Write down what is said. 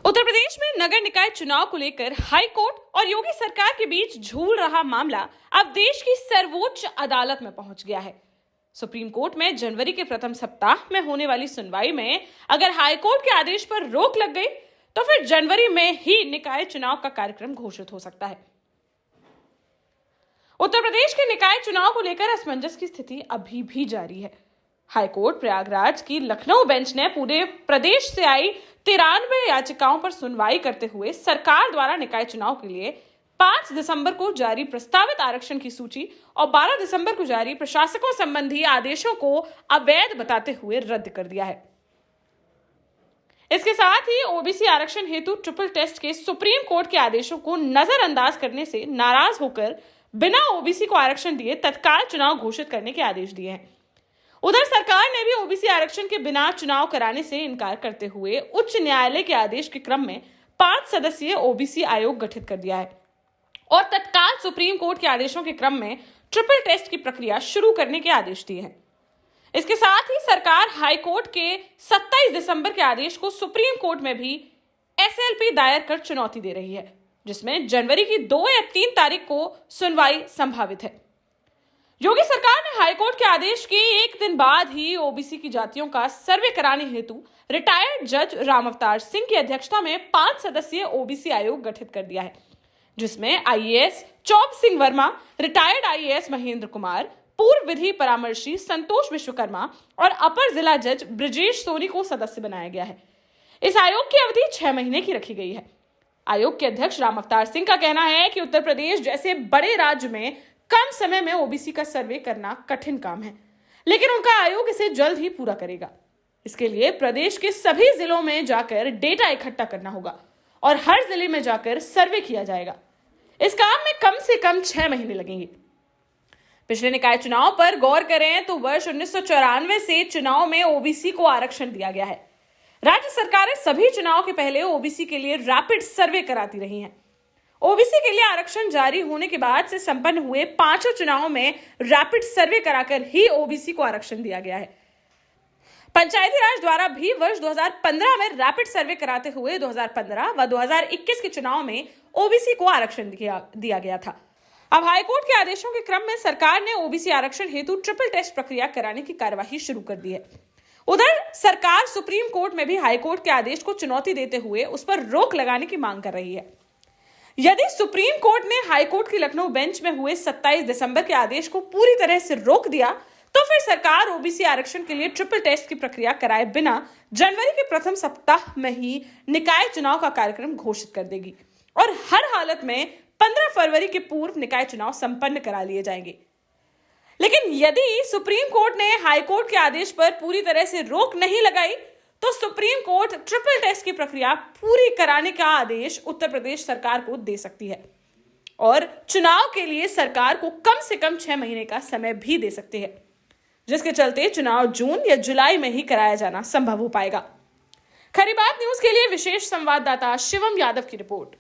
उत्तर प्रदेश में नगर निकाय चुनाव को लेकर हाई कोर्ट और योगी सरकार के बीच झूल रहा मामला अब देश की सर्वोच्च अदालत में पहुंच गया है। सुप्रीम कोर्ट में जनवरी के प्रथम सप्ताह में होने वाली सुनवाई में अगर हाई कोर्ट के आदेश पर रोक लग गई तो फिर जनवरी में ही निकाय चुनाव का कार्यक्रम घोषित हो सकता है। उत्तर प्रदेश के निकाय चुनाव को लेकर असमंजस की स्थिति अभी भी जारी है। हाईकोर्ट प्रयागराज की लखनऊ बेंच ने पूरे प्रदेश से आई 93 याचिकाओं पर सुनवाई करते हुए सरकार द्वारा निकाय चुनाव के लिए 5 दिसंबर को जारी प्रस्तावित आरक्षण की सूची और 12 दिसंबर को जारी प्रशासकों संबंधी आदेशों को अवैध बताते हुए रद्द कर दिया है। इसके साथ ही ओबीसी आरक्षण हेतु ट्रिपल टेस्ट के सुप्रीम कोर्ट के आदेशों को नजरअंदाज करने से नाराज होकर बिना ओबीसी को आरक्षण दिए तत्काल चुनाव घोषित करने के आदेश दिए हैं। उधर सरकार ने भी ओबीसी आरक्षण के बिना चुनाव कराने से इनकार करते हुए उच्च न्यायालय के आदेश के क्रम में 5 सदस्यीय ओबीसी आयोग गठित कर दिया है और तत्काल सुप्रीम कोर्ट के आदेशों के क्रम में ट्रिपल टेस्ट की प्रक्रिया शुरू करने के आदेश दिए हैं। इसके साथ ही सरकार हाई कोर्ट के 27 दिसंबर के आदेश को सुप्रीम कोर्ट में भी एसएलपी दायर कर चुनौती दे रही है, जिसमें जनवरी की 2 या 3 तारीख को सुनवाई संभावित है। योगी सरकार ने हाईकोर्ट के आदेश के एक दिन बाद ही ओबीसी की जातियों का सर्वे कराने हेतु रिटायर्ड जज राम अवतार सिंह की अध्यक्षता में 5 सदस्यीय ओबीसी आयोग गठित कर दिया है, जिसमें आईएएस चौप सिंह वर्मा, रिटायर्ड आईएएस महेंद्र कुमार, पूर्व विधि परामर्शी संतोष विश्वकर्मा और अपर जिला जज ब्रजेश सोनी को सदस्य बनाया गया है। इस आयोग की अवधि 6 महीने की रखी गई है। आयोग के अध्यक्ष राम अवतार सिंह का कहना है कि उत्तर प्रदेश जैसे बड़े राज्य में कम समय में ओबीसी का सर्वे करना कठिन काम है, लेकिन उनका आयोग इसे जल्द ही पूरा करेगा। इसके लिए प्रदेश के सभी जिलों में जाकर डेटा इकट्ठा करना होगा और हर जिले में जाकर सर्वे किया जाएगा। इस काम में कम से कम 6 महीने लगेंगे। पिछले निकाय चुनाव पर गौर करें तो वर्ष 1994 से चुनाव में ओबीसी को आरक्षण दिया गया है। राज्य सरकारें सभी चुनाव के पहले ओबीसी के लिए रैपिड सर्वे कराती रही हैं। ओबीसी के लिए आरक्षण जारी होने के बाद से संपन्न हुए 5 चुनावों में रैपिड सर्वे कराकर ही ओबीसी को आरक्षण दिया गया है। पंचायती राज द्वारा भी वर्ष 2015 में रैपिड सर्वे कराते हुए 2015 व 2021 के चुनाव में ओबीसी को आरक्षण दिया गया था। अब हाईकोर्ट के आदेशों के क्रम में सरकार ने ओबीसी आरक्षण हेतु ट्रिपल टेस्ट प्रक्रिया कराने की कार्यवाही शुरू कर दी है। उधर सरकार सुप्रीम कोर्ट में भी हाईकोर्ट के आदेश को चुनौती देते हुए उस पर रोक लगाने की मांग कर रही है। यदि सुप्रीम कोर्ट ने हाईकोर्ट की लखनऊ बेंच में हुए 27 दिसंबर के आदेश को पूरी तरह से रोक दिया तो फिर सरकार ओबीसी आरक्षण के लिए ट्रिपल टेस्ट की प्रक्रिया कराए बिना जनवरी के प्रथम सप्ताह में ही निकाय चुनाव का कार्यक्रम घोषित कर देगी और हर हालत में 15 फरवरी के पूर्व निकाय चुनाव संपन्न करा लिए जाएंगे। लेकिन यदि सुप्रीम कोर्ट ने हाईकोर्ट के आदेश पर पूरी तरह से रोक नहीं लगाई तो सुप्रीम कोर्ट ट्रिपल टेस्ट की प्रक्रिया पूरी कराने का आदेश उत्तर प्रदेश सरकार को दे सकती है और चुनाव के लिए सरकार को कम से कम 6 महीने का समय भी दे सकती है, जिसके चलते चुनाव जून या जुलाई में ही कराया जाना संभव हो पाएगा। खरी बात न्यूज के लिए विशेष संवाददाता शिवम यादव की रिपोर्ट।